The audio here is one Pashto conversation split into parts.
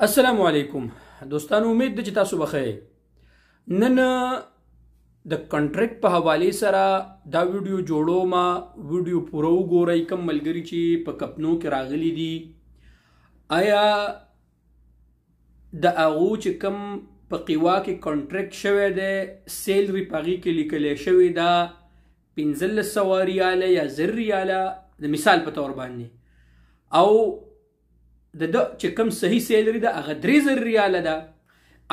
السلام علیکم دوستانو، امید ده چې تاسو بخیر. نن د کنټریکټ په حواله سره دا ویډیو جوړو ما ویډیو پوره وګورئ. کوم ملګری چې په کپنو کې راغلي دي، آیا د هغو چې کوم په قوا کې کنټریکټ شوی دی سیلري په هغې کې لیکلی شوې ده 1500 ریاله یا 1000 ریاله د مثال په طور باندې، او د چې کوم صحیح سیلري ده هغه 3000 ریاله ده.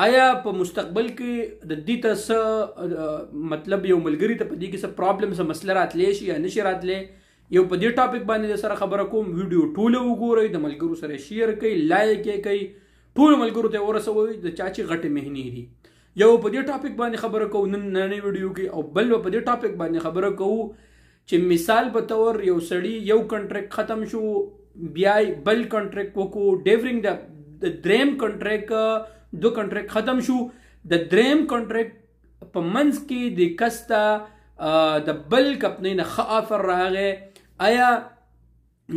آیا په مستقبل کې د دې ته څه مطلب یو ملګري ته په دې کې څه پرابلم څه مسله راتلی شي یا نشي راتلی، یو په دې ټاپک باندې د سره خبره کوم. ویډیو ټوله وګورئ، د ملګرو سره شیر کوئ، لایک یې کوئ، ټولو ملګرو ته ورسوئ د چا چې غټې مهنې دي. یو په دې ټاپک باندې خبره کوو نننۍ ویډیو کې، او بل په دې ټاپک باندې خبره کوو چې مثال په طور یو سړي یو کنټریکټ ختم شو، بیا بل کنټریکټ وکړو، ډیورنګ د دریم کنټریکټ دو کنټریکټ ختم شو، د دریم کنټریکټ په منځ کې د کس ته د بل کمپنۍ نه ښه آفر راغی. آیا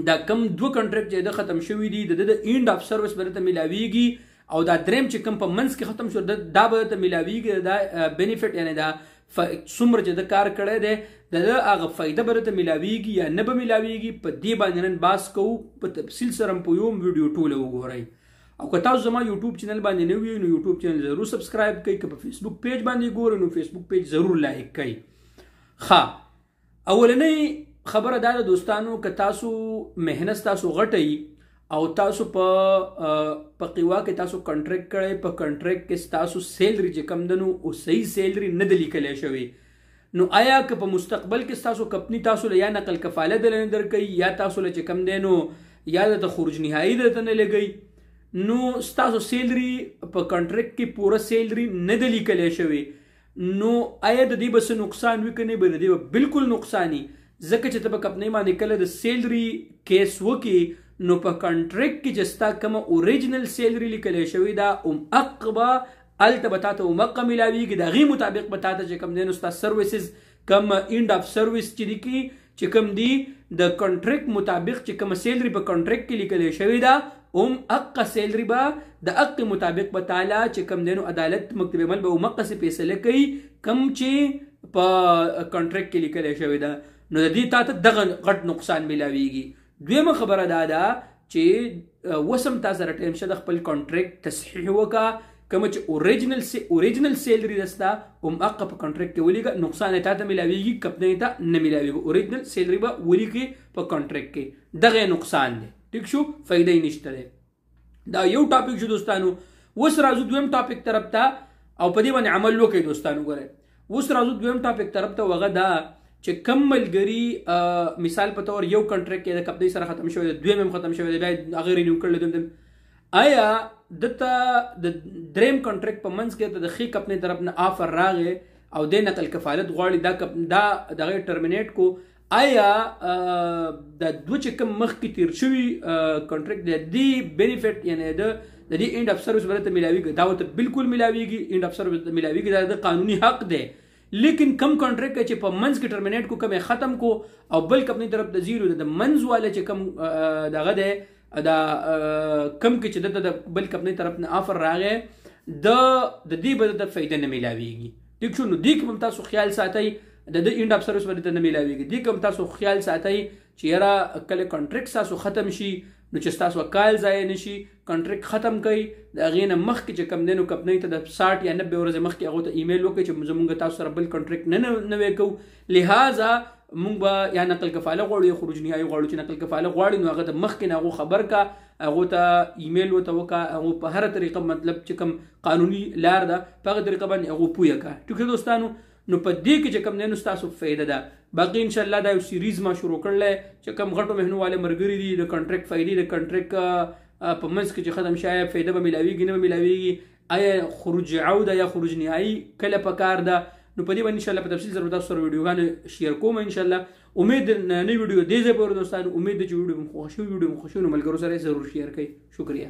دا کم دو کنټریکټ چې د ختم شوي دي د اینډ اف سروس به درته میلاویږي، او دا دریم چې کوم په منځ کې ختم شو دا به درته میلاویږي، دا بینیفټ یعنی دا څومره چې د کار کړی دی د هغه فایده به درته میلاویږي یا نه به میلاویږي. په دې باندې نن بحث کوو په تفصیل سره په یو ویډیو ټوله وګورئ. او که تاسو زما یوټیوب چینل باندې نه وي نو یوټیوب چینل ضرور سبسکرایب کړئ، که په فیسبوک پیج باندې ګورئ نو فیسبوک پیج ضرور لایک کړئ. اولنۍ خبره دا ده دوستانو، که تاسو مهنت تاسو غټئ او تاسو په قوا کې تاسو کنټریکټ کړئ، په کنټریکټ کې تاسو سیلري چې کم ده نو او صحیح سیلري نه ده لیکلی شوې، نو آیا که په مستقبل کې تاسو کمپنی تاسو له یا نقل کفاله دلته درکوي یا تاسو له چې کم دی نو یا د خروج نهایي درته نه لګوي، نو ستاسو سیلري په کنټریکټ کې پوره سیلري نه ده لیکلی شوې، نو آیا د دې به څه نقصان وي که نه به د دې به بالکل نقصان وي. ځکه چې ته په کمپنۍ باندې کله د سیلري کیس وکړي نو په کنټریکټ کې چې ستا کومه اوریجنل سیلري لیکلی شوې ده هغه به هلته به تاته همغه میلاویږي، د هغې مطابق به تاته چې کوم دی نو ستا سروسز کم اینډ اف سروس چې دي چې کوم دي د کنټریکټ مطابق چې کومه سیلري په کنټریکټ کې لیکلی شوې ده هغه سیلري به د هغې مطابق به تعالی چې کوم دی نو عدالت مکتب عمل به همغسې فیصله کوي کوم چې په کنټریکټ کې لیکلی شوې ده، نو د دې تاته دغه غټ نقصان میلاویږي. دویمه خبره دا ده چې وسم تا سره ټایم شه د خپل کنټریکټ تصحیح وکړه، کومه چې اوریجنل سیلري ده ستا هغه په کنټریکټ کې ولیکه، نقصان یې تاته میلاویږي کمپنۍ ته نه میلاویږي. اوریجنل سیلري به ولیکې په کنټریکټ کې، دغه نقصان دی. ټیک شو، فایده یې نشته دی. دا یو ټاپک شو دوستانو. اوس راځو دویم ټاپک طرف ته او په دې باندې عمل وکړئ دوستانو. ګورئ اوس راځو دویم ټاپک طرف ته، هغه دا چې کم ملګري مثال په طور یو کنټریکټ کې د کمپنۍ سره ختم شوی دی، دویم هم ختم شوی دی، بیا هغه رینیو کړلی دویم، آیا دته د دریم کنټریکټ په منځ کې د ښې کمپنۍ طرف نه آفر راغی او دی نقل کفالت غواړي دا دغه ټرمینیټ کو، آیا د دوه چې کوم مخکې تیر شوي کنټریکټ د دې بینیفټ یعنی د دې اینډ اف سروس به درته میلاویږي؟ دا ورته بالکل میلاویږي، اینډ اف سروس ته میلاویږي، دا د قانوني حق دی. لیکن کم کنټریکټ چې په منځ کې ټرمینیټ کو، کم یې ختم کو او بل کمپنۍ طرف د زیرو د منځ والا چې کم دغه دی دا کم کې چې د بل کمپنۍ طرف نه آفر راغی د دې به د فایده نه میلاویږي. ټیک شو، نو دې کې هم تاسو خیال ساتئ د اینډ اف سروس به درته نه میلاویږي. دې کې هم تاسو خیال ساتئ چې یاره کله کنټریکټ تاسو ختم شي نو چې ستاسو کال ضایع نشي، کنټریکټ ختم کړئ، د هغې نه مخکې چې کوم دی نو کمپنۍ ته د 60 یا 90 ورځې مخکې هغو ته ایمیل وکړئ چې زموږ تاسو سره بل کنټریکټ نه نوی کوو، لہذا موږ به یا نقل کفاله غواړو یا خروج نهایي غواړو. چې نقل کفاله غواړي نو هغه ته مخکې نه هغو خبر کا، هغو ته ایمیل ورته وکړه، هغو په هره طریقه مطلب چې کوم قانوني لار ده په هغه طریقه باندې هغو پویه کړه. ټیک ده دوستانو، نو په دې کې چې کوم دی نو ستاسو فایده ده. باقي انشاءالله دا یو سیریز ما شروع کړلی چې کوم غټو مهنو والے ملګري دي د کنټریکټ فایدې د کنټریکټ په منځ کې چې ختم شي، آیا فایده به میلاویږي نه به میلاویږي، آیا خروج عوده یا خروج نهایي کله پکار ده، نو په دې باندې انشاءالله په تفصیل سره تاسو سره ویډیوګانې شیر کوم انشاءالله. امید نوې ویډیو دې ځای پورې دوستانو، امید ده چې ویډیو مو خوښ شوي، ویډیو مو خوښ شوي نو ملګرو سره یې ضرور شیر کړئ. شکریه.